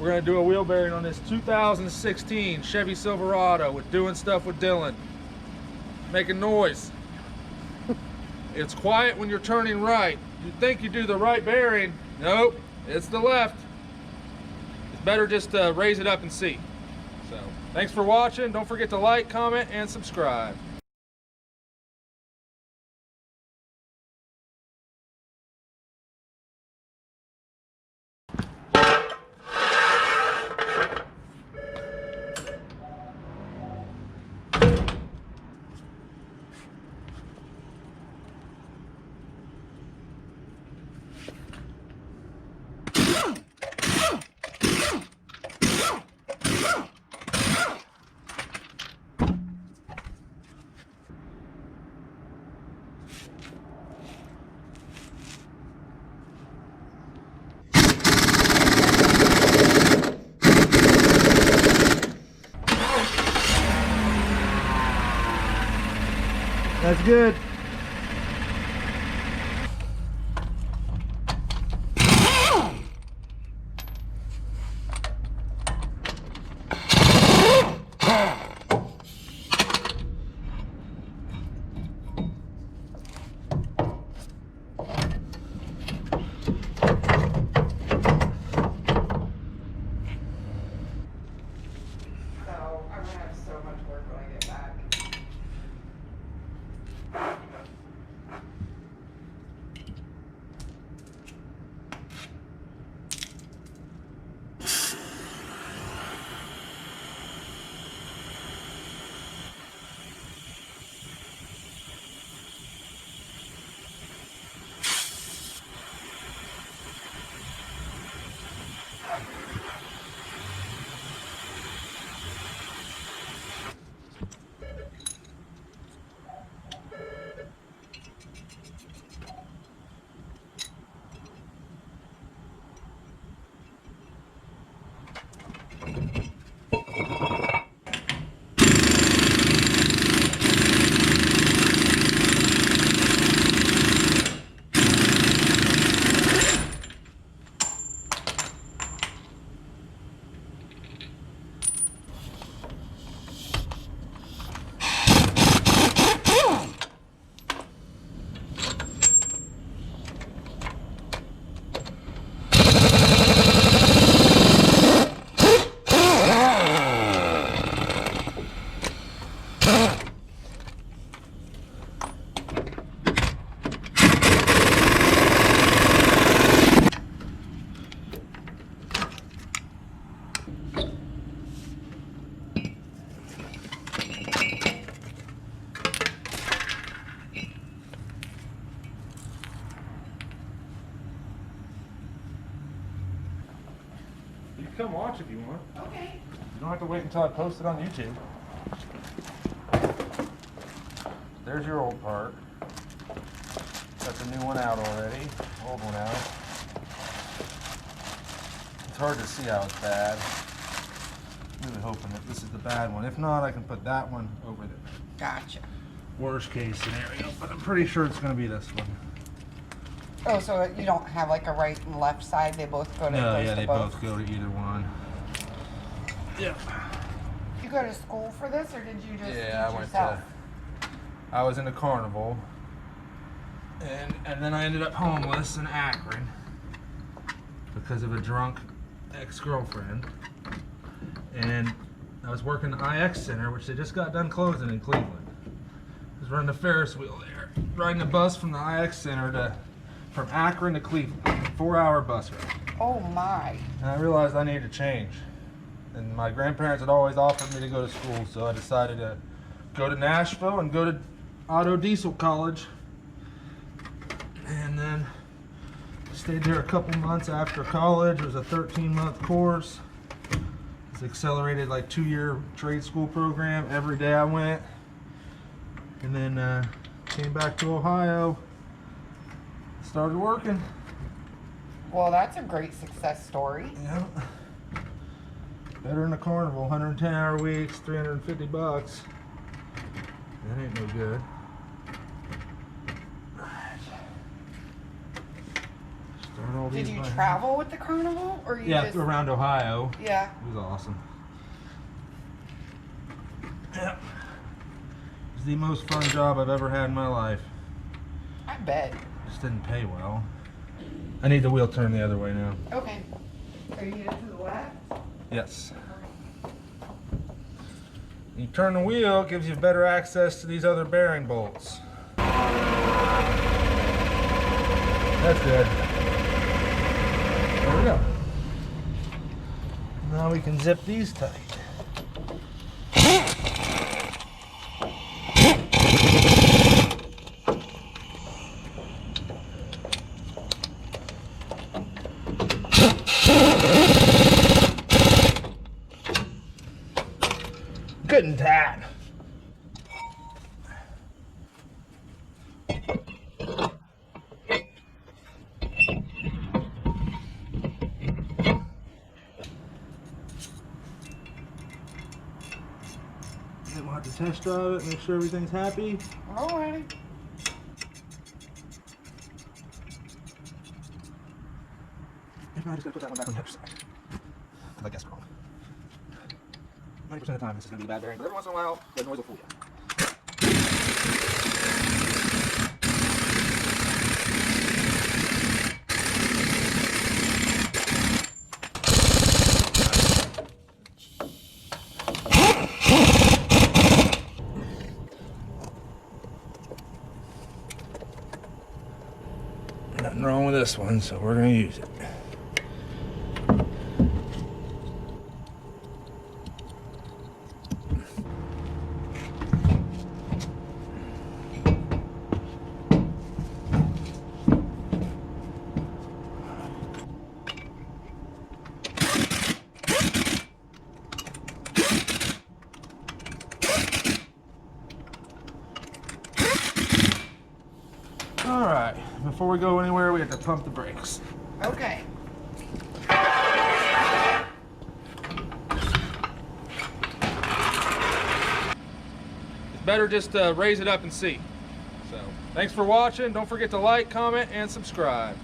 We're gonna do a wheel bearing on this 2016 Chevy Silverado with Doing Stuff with Dylan. Making noise. It's quiet when you're turning right. You think you do the right bearing. Nope, it's the left. It's better just to raise it up and see. So, thanks for watching. Don't forget to like, comment, and subscribe. That's good. You can come watch if you want. Okay. You don't have to wait until I post it on YouTube. There's your old part. Got the new one out already. Old one out. It's hard to see how it's bad. Really hoping that this is the bad one. If not, I can put that one over there. Gotcha. Worst case scenario, but I'm pretty sure it's going to be this one. Oh, so you don't have like a right and left side? They both go to No, yeah, they both go to either one. Yeah. You go to school for this, or did you just Yeah, I teach went yourself? I was in the carnival, and then I ended up homeless in Akron because of a drunk ex-girlfriend. And I was working the IX Center, which they just got done closing in Cleveland. I was running the Ferris wheel there, riding the bus from the IX Center from Akron to Cleveland, 4-hour bus ride. Oh my. And I realized I needed to change. And my grandparents had always offered me to go to school, so I decided to go to Nashville and go to Auto Diesel College. And then stayed there a couple months after college. It was a 13-month course. It's accelerated like 2-year trade school program. Every day I went. And then came back to Ohio. Started working. Well, that's a great success story. Yeah. Better than a carnival, 110-hour weeks, $350. That ain't no good. Did you travel with the carnival, or you Yeah, just around Ohio. Yeah. It was awesome. Yeah. It was the most fun job I've ever had in my life. I bet. Just didn't pay well. I need the wheel turned the other way now. Okay. Are you headed to the left? Yes. You turn the wheel, it gives you better access to these other bearing bolts. That's good. There we go. Now we can zip these tight. Good and tight. Then we'll have to test drive it, make sure everything's happy. Alrighty. If not, I just gotta put that one back on the other side. Because I guess wrong. 90% of the time, this is gonna be a bad bearing, but every once in a while, the noise will fool you. Nothing wrong with this one, so we're gonna use it. All right, before we go anywhere, we have to pump the brakes. Okay. It's better just to raise it up and see. So, thanks for watching. Don't forget to like, comment, and subscribe.